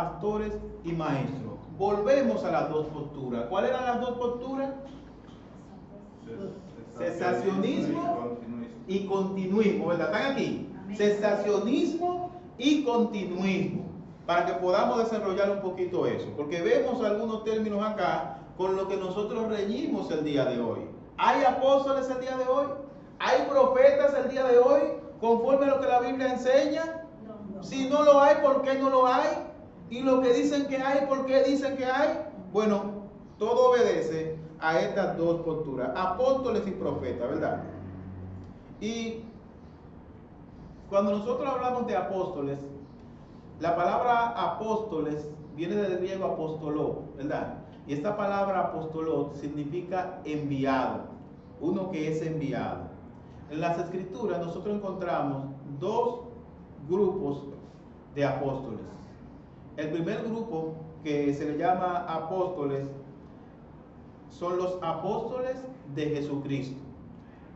pastores y maestros. Volvemos a las dos posturas. ¿Cuáles eran las dos posturas? Cesacionismo y continuismo, ¿verdad? ¿Están aquí? Cesacionismo y continuismo, para que podamos desarrollar un poquito eso, porque vemos algunos términos acá con lo que nosotros reñimos el día de hoy. ¿Hay apóstoles el día de hoy? ¿Hay profetas el día de hoy conforme a lo que la Biblia enseña? Si no lo hay, ¿por qué no lo hay? Y lo que dicen que hay, ¿por qué dicen que hay? Bueno, todo obedece a estas dos posturas, apóstoles y profetas, ¿verdad? Y cuando nosotros hablamos de apóstoles, la palabra apóstoles viene del griego apostoló, ¿verdad? Y esta palabra apostoló significa enviado, uno que es enviado. En las escrituras nosotros encontramos dos grupos de apóstoles. El primer grupo, que se le llama apóstoles, son los apóstoles de Jesucristo.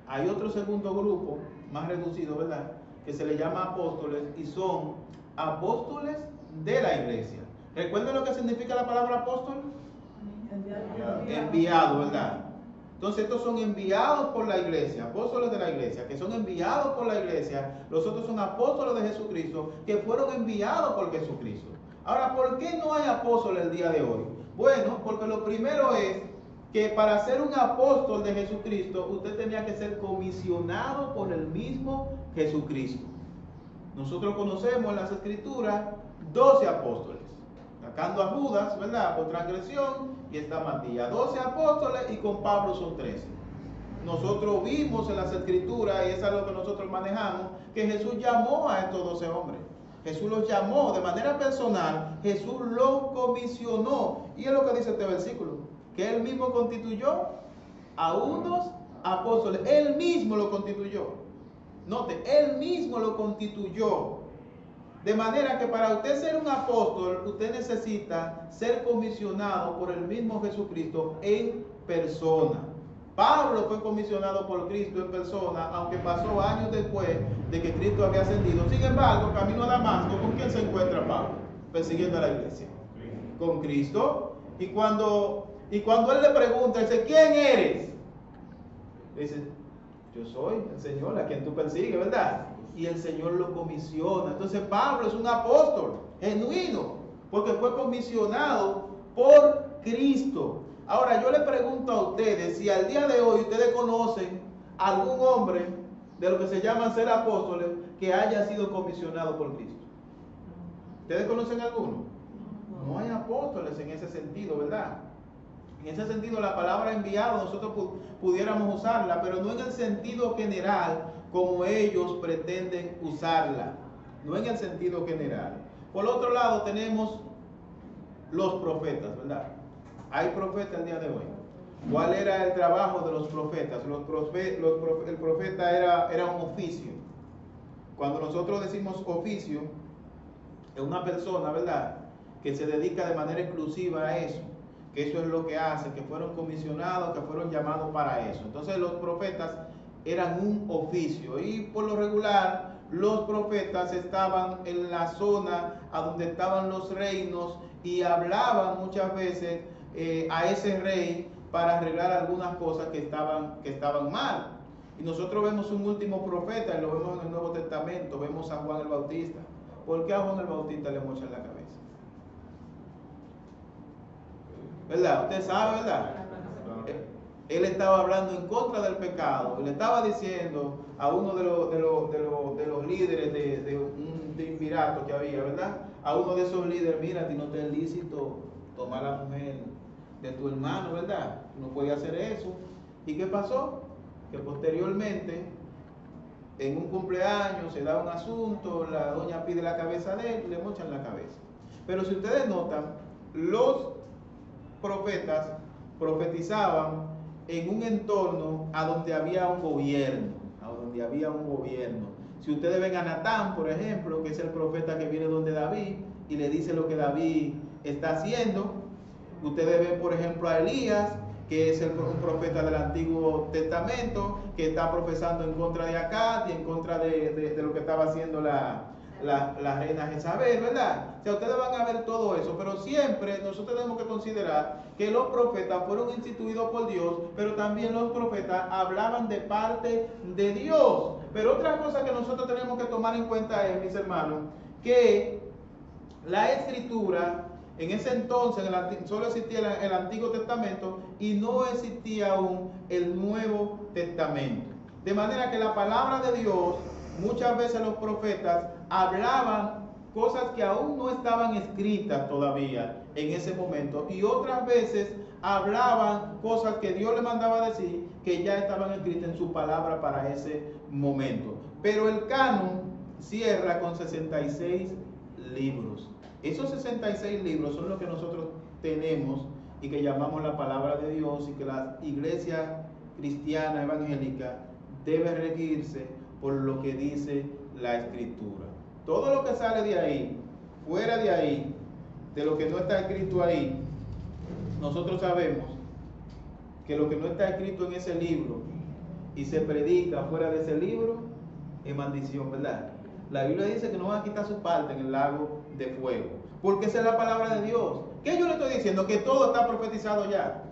Hay otro segundo grupo, más reducido, ¿verdad?, que se le llama apóstoles y son apóstoles de la iglesia. ¿Recuerden lo que significa la palabra apóstol? Enviado, ¿verdad? Entonces estos son enviados por la iglesia, apóstoles de la iglesia, que son enviados por la iglesia. Los otros son apóstoles de Jesucristo, que fueron enviados por Jesucristo. Ahora, ¿por qué no hay apóstoles el día de hoy? Bueno, porque lo primero es que para ser un apóstol de Jesucristo, usted tenía que ser comisionado por el mismo Jesucristo. Nosotros conocemos en las escrituras 12 apóstoles, sacando a Judas, ¿verdad?, por transgresión, y está Matías. 12 apóstoles, y con Pablo son 13. Nosotros vimos en las escrituras, y es algo que nosotros manejamos, que Jesús llamó a estos 12 hombres. Jesús los llamó de manera personal, Jesús los comisionó. Y es lo que dice este versículo, que él mismo constituyó a unos apóstoles. Él mismo lo constituyó. Note, él mismo lo constituyó. De manera que para usted ser un apóstol, usted necesita ser comisionado por el mismo Jesucristo en persona. Pablo fue comisionado por Cristo en persona, aunque pasó años después de que Cristo había ascendido. Sin embargo, camino a Damasco, ¿con quién se encuentra Pablo? Persiguiendo a la iglesia. Con Cristo. Y cuando él le pregunta, dice, ¿quién eres? Dice, yo soy el Señor a quien tú persigues, ¿verdad? Y el Señor lo comisiona. Entonces Pablo es un apóstol genuino, porque fue comisionado por Cristo. Ahora yo le pregunto a ustedes, si al día de hoy ustedes conocen algún hombre de lo que se llaman ser apóstoles que haya sido comisionado por Cristo. ¿Ustedes conocen alguno? No hay apóstoles en ese sentido, ¿verdad? En ese sentido la palabra enviado nosotros pudiéramos usarla, pero no en el sentido general como ellos pretenden usarla. No en el sentido general. Por otro lado tenemos los profetas, ¿verdad? Hay profetas el día de hoy. ¿Cuál era el trabajo de los profetas? El profeta era un oficio. Cuando nosotros decimos oficio, es una persona, ¿verdad?, que se dedica de manera exclusiva a eso, que eso es lo que hace, que fueron comisionados, que fueron llamados para eso. Entonces los profetas eran un oficio, y por lo regular los profetas estaban en la zona a donde estaban los reinos y hablaban muchas veces a ese rey para arreglar algunas cosas que estaban mal. Y nosotros vemos un último profeta, y lo vemos en el Nuevo Testamento, vemos a Juan el Bautista. ¿Por qué a Juan el Bautista le mochan la cabeza? ¿Verdad? Usted sabe, ¿verdad? Él estaba hablando en contra del pecado, y le estaba diciendo a uno de los líderes de un triunvirato que había, ¿verdad? A uno de esos líderes, mira, a ti no te es lícito tomar a la mujer de tu hermano, ¿verdad? No podía hacer eso. ¿Y qué pasó? Que posteriormente, en un cumpleaños, se da un asunto, la doña pide la cabeza de él y le mochan la cabeza. Pero si ustedes notan, los profetas profetizaban en un entorno a donde había un gobierno, Si ustedes ven a Natán, por ejemplo, que es el profeta que viene donde David y le dice lo que David está haciendo. Ustedes ven, por ejemplo, a Elías, que es un profeta del Antiguo Testamento, que está profesando en contra de Acab y en contra de lo que estaba haciendo la la reina Jezabel, ¿verdad? O sea, ustedes van a ver todo eso, pero siempre nosotros tenemos que considerar que los profetas fueron instituidos por Dios, pero también los profetas hablaban de parte de Dios. Pero otra cosa que nosotros tenemos que tomar en cuenta es, mis hermanos, que la escritura en ese entonces solo existía el Antiguo Testamento y no existía aún el Nuevo Testamento. De manera que la palabra de Dios, muchas veces los profetas hablaban cosas que aún no estaban escritas todavía en ese momento, y otras veces hablaban cosas que Dios le mandaba a decir que ya estaban escritas en su palabra para ese momento. Pero el canon cierra con 66 libros. Esos 66 libros son los que nosotros tenemos y que llamamos la palabra de Dios, y que la iglesia cristiana evangélica debe regirse por lo que dice la escritura. Todo lo que sale de ahí, fuera de ahí, de lo que no está escrito ahí, nosotros sabemos que lo que no está escrito en ese libro y se predica fuera de ese libro es maldición, ¿verdad? La Biblia dice que no van a quitar su parte en el lago de fuego, porque esa es la palabra de Dios. ¿Qué yo le estoy diciendo? Que todo está profetizado ya.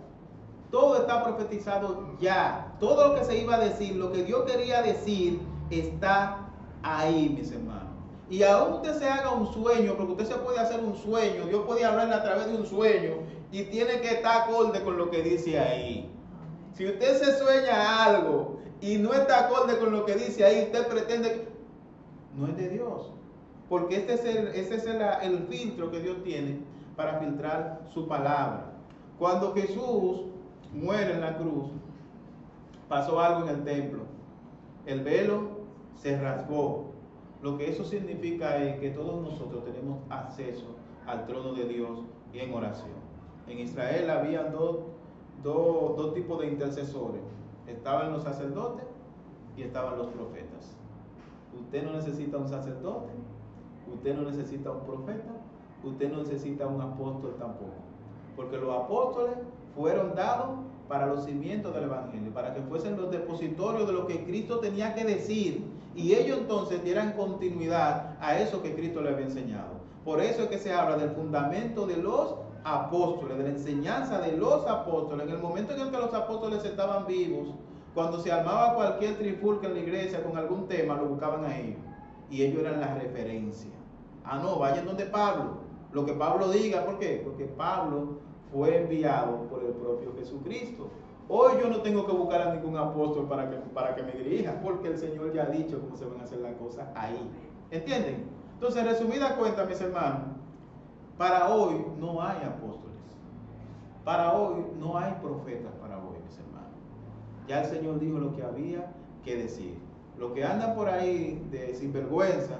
Todo está profetizado ya. Todo lo que se iba a decir, lo que Dios quería decir, está ahí, mis hermanos. Y aún usted se haga un sueño, porque usted se puede hacer un sueño, Dios puede hablarle a través de un sueño, y tiene que estar acorde con lo que dice ahí. Si usted se sueña algo y no está acorde con lo que dice ahí, usted pretende que no es de Dios. Porque ese es el filtro que Dios tiene para filtrar su palabra. Cuando Jesús muere en la cruz, pasó algo en el templo. El velo se rasgó. Lo que eso significa es que todos nosotros tenemos acceso al trono de Dios en oración. En Israel había dos tipos de intercesores. Estaban los sacerdotes y estaban los profetas. Usted no necesita un sacerdote, usted no necesita un profeta, usted no necesita un apóstol tampoco. Porque los apóstoles fueron dados para los cimientos del Evangelio, para que fuesen los depositorios de lo que Cristo tenía que decir, y ellos entonces dieran continuidad a eso que Cristo les había enseñado. Por eso es que se habla del fundamento de los apóstoles, de la enseñanza de los apóstoles. En el momento en el que los apóstoles estaban vivos, cuando se armaba cualquier trifulca en la iglesia con algún tema, lo buscaban a ellos, y ellos eran la referencia. Ah, no, vayan donde Pablo, lo que Pablo diga. ¿Por qué? Porque Pablo fue enviado por el propio Jesucristo. Hoy yo no tengo que buscar a ningún apóstol para que me dirija, porque el Señor ya ha dicho cómo se van a hacer las cosas ahí. ¿Entienden? Entonces, resumida cuenta, mis hermanos, para hoy no hay apóstoles. Para hoy no hay profetas para hoy, mis hermanos. Ya el Señor dijo lo que había que decir. Los que andan por ahí de sinvergüenza,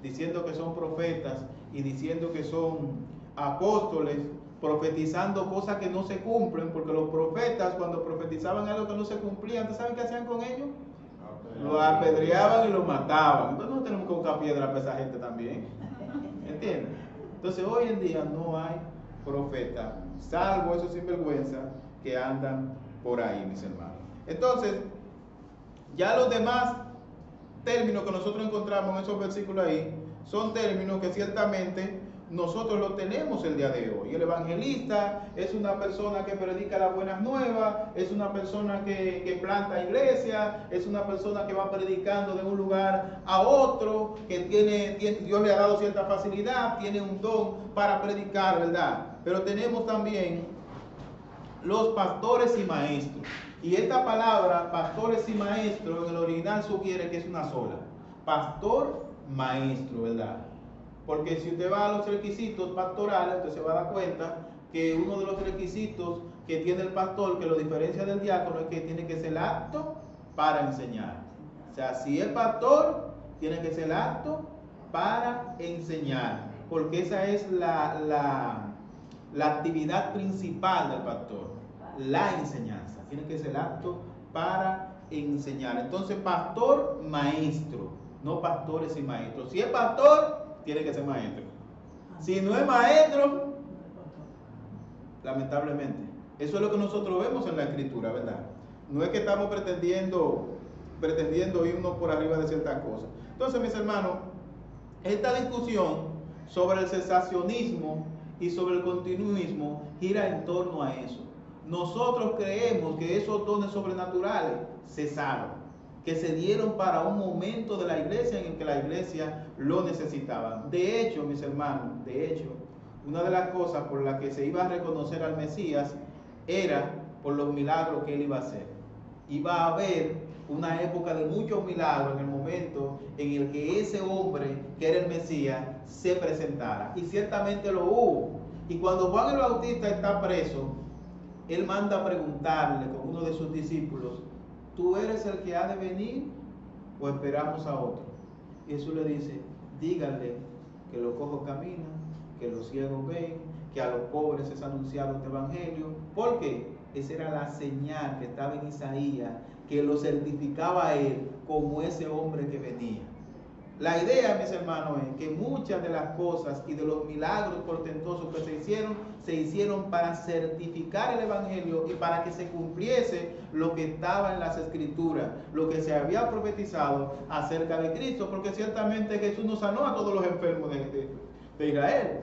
diciendo que son profetas y diciendo que son apóstoles, profetizando cosas que no se cumplen, porque los profetas cuando profetizaban algo que no se cumplía, ¿ustedes saben qué hacían con ellos? Lo apedreaban y lo mataban. Entonces no tenemos que buscar piedra para esa gente también. ¿Entienden? Entonces hoy en día no hay profeta, salvo esos sinvergüenzas que andan por ahí, mis hermanos. Entonces, ya los demás términos que nosotros encontramos en esos versículos ahí, son términos que ciertamente nosotros lo tenemos el día de hoy. El evangelista es una persona que predica las buenas nuevas, es una persona que planta iglesia, es una persona que va predicando de un lugar a otro, que Dios le ha dado cierta facilidad, tiene un don para predicar, ¿verdad? Pero tenemos también los pastores y maestros. Y esta palabra, pastores y maestros, en el original sugiere que es una sola. Pastor, maestro, ¿verdad? Porque si usted va a los requisitos pastorales, usted se va a dar cuenta que uno de los requisitos que tiene el pastor, que lo diferencia del diácono, es que tiene que ser apto para enseñar. O sea, si es pastor, tiene que ser apto para enseñar, porque esa es la actividad principal del pastor, la enseñanza. Tiene que ser apto para enseñar. Entonces, pastor, maestro, no pastores y maestros. Si es pastor, tiene que ser maestro. Si no es maestro, lamentablemente, eso es lo que nosotros vemos en la escritura, ¿verdad? No es que estamos pretendiendo irnos por arriba de ciertas cosas. Entonces, mis hermanos, Esta discusión sobre el cesacionismo y sobre el continuismo gira en torno a eso. Nosotros creemos que esos dones sobrenaturales cesaron, que se dieron para un momento de la iglesia en el que la iglesia lo necesitaba. De hecho, mis hermanos, una de las cosas por las que se iba a reconocer al Mesías era por los milagros que él iba a hacer. Iba a haber una época de muchos milagros en el momento en el que ese hombre, que era el Mesías, se presentara. Y ciertamente lo hubo. Y cuando Juan el Bautista está preso, él manda a preguntarle con uno de sus discípulos: ¿tú eres el que ha de venir o esperamos a otro? Y Jesús le dice: díganle que los cojos caminan, que los ciegos ven, que a los pobres es anunciado este evangelio. ¿Por qué? Esa era la señal que estaba en Isaías, que lo certificaba a él como ese hombre que venía. La idea, mis hermanos, es que muchas de las cosas y de los milagros portentosos que se hicieron para certificar el evangelio y para que se cumpliese lo que estaba en las escrituras, lo que se había profetizado acerca de Cristo, porque ciertamente Jesús no sanó a todos los enfermos de Israel.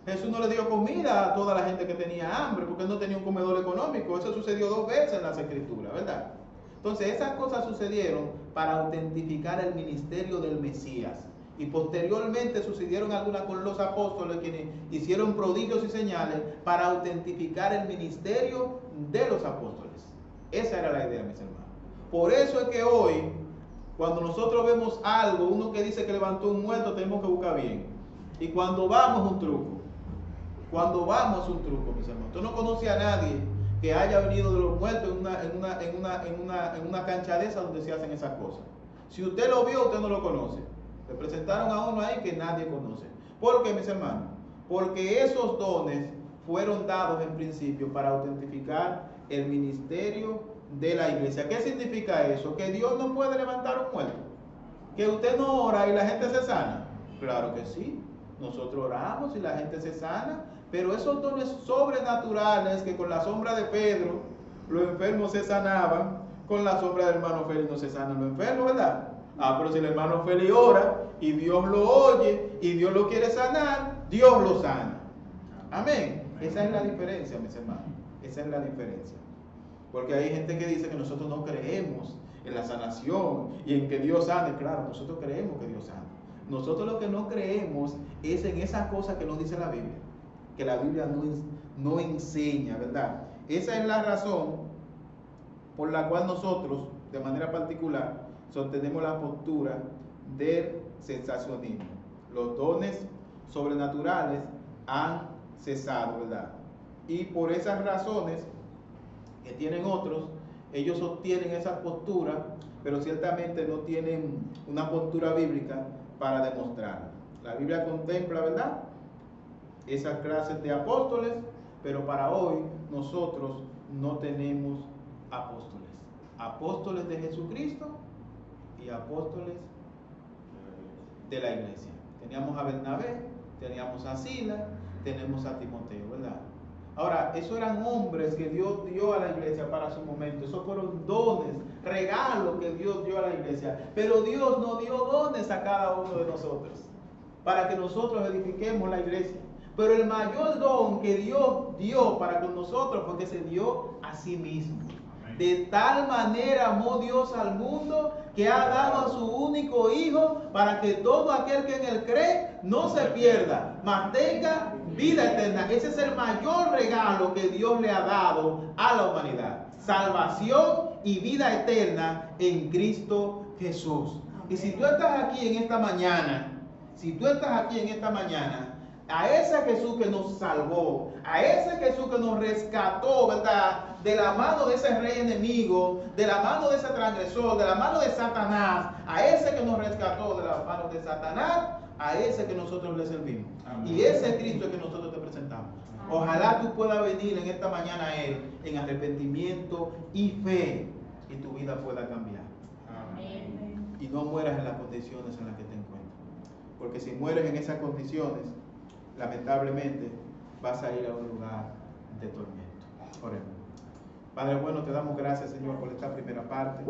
Jesús no le dio comida a toda la gente que tenía hambre, porque él no tenía un comedor económico. Eso sucedió 2 veces en las escrituras, ¿verdad? Entonces esas cosas sucedieron para autentificar el ministerio del Mesías. Y posteriormente sucedieron algunas con los apóstoles, quienes hicieron prodigios y señales para autentificar el ministerio de los apóstoles. Esa era la idea, mis hermanos. Por eso es que hoy, cuando nosotros vemos algo, uno que dice que levantó un muerto, tenemos que buscar bien. Y cuando vamos, un truco. Cuando vamos, un truco, mis hermanos. Usted no conoce a nadie que haya venido de los muertos en una cancha de esas donde se hacen esas cosas. Si usted lo vio, usted no lo conoce. Le presentaron a uno ahí que nadie conoce. ¿Por qué, mis hermanos? Porque esos dones fueron dados en principio para autentificar el ministerio de la iglesia. ¿Qué significa eso? Que Dios no puede levantar un muerto. Que usted no ora y la gente se sana. Claro que sí. Nosotros oramos y la gente se sana. Pero esos dones sobrenaturales que con la sombra de Pedro los enfermos se sanaban, con la sombra del hermano Félix no se sanan los enfermos, ¿verdad? Pero si el hermano Félix ora y Dios lo oye y Dios lo quiere sanar, Dios lo sana. Amén. Esa es la diferencia, mis hermanos. Esa es la diferencia. Porque hay gente que dice que nosotros no creemos en la sanación y en que Dios sane. Claro, nosotros creemos que Dios sana. Nosotros lo que no creemos es en esas cosas que nos dice la Biblia, que la Biblia no enseña, ¿verdad? Esa es la razón por la cual nosotros, de manera particular, sostenemos la postura del sensacionismo. Los dones sobrenaturales han cesado, ¿verdad? Y por esas razones que tienen otros, ellos sostienen esa postura, pero ciertamente no tienen una postura bíblica para demostrarlo. La Biblia contempla, ¿verdad?, esas clases de apóstoles, pero para hoy nosotros no tenemos apóstoles. Apóstoles de Jesucristo y apóstoles de la iglesia. Teníamos a Bernabé, teníamos a Silas, tenemos a Timoteo, ¿verdad? Ahora, esos eran hombres que Dios dio a la iglesia para su momento. Esos fueron dones, regalos que Dios dio a la iglesia. Pero Dios no dio dones a cada uno de nosotros para que nosotros edifiquemos la iglesia. Pero el mayor don que Dios dio para con nosotros fue que se dio a sí mismo. De tal manera amó Dios al mundo que ha dado a su único Hijo para que todo aquel que en él cree no se pierda, mas tenga vida eterna. Ese es el mayor regalo que Dios le ha dado a la humanidad. Salvación y vida eterna en Cristo Jesús. Y si tú estás aquí en esta mañana, a ese Jesús que nos salvó, a ese Jesús que nos rescató, ¿verdad?, de la mano de ese rey enemigo, de la mano de ese transgresor, de la mano de Satanás, a ese que nos rescató de la mano de Satanás, a ese que nosotros le servimos. Amén. Y ese Cristo que nosotros te presentamos. Amén. Ojalá tú puedas venir en esta mañana a Él en arrepentimiento y fe, y tu vida pueda cambiar. Amén. Y no mueras en las condiciones en las que te encuentras. Porque si mueres en esas condiciones, lamentablemente vas a ir a un lugar de tormento. Oremos. Padre bueno, te damos gracias, Señor, por esta primera parte.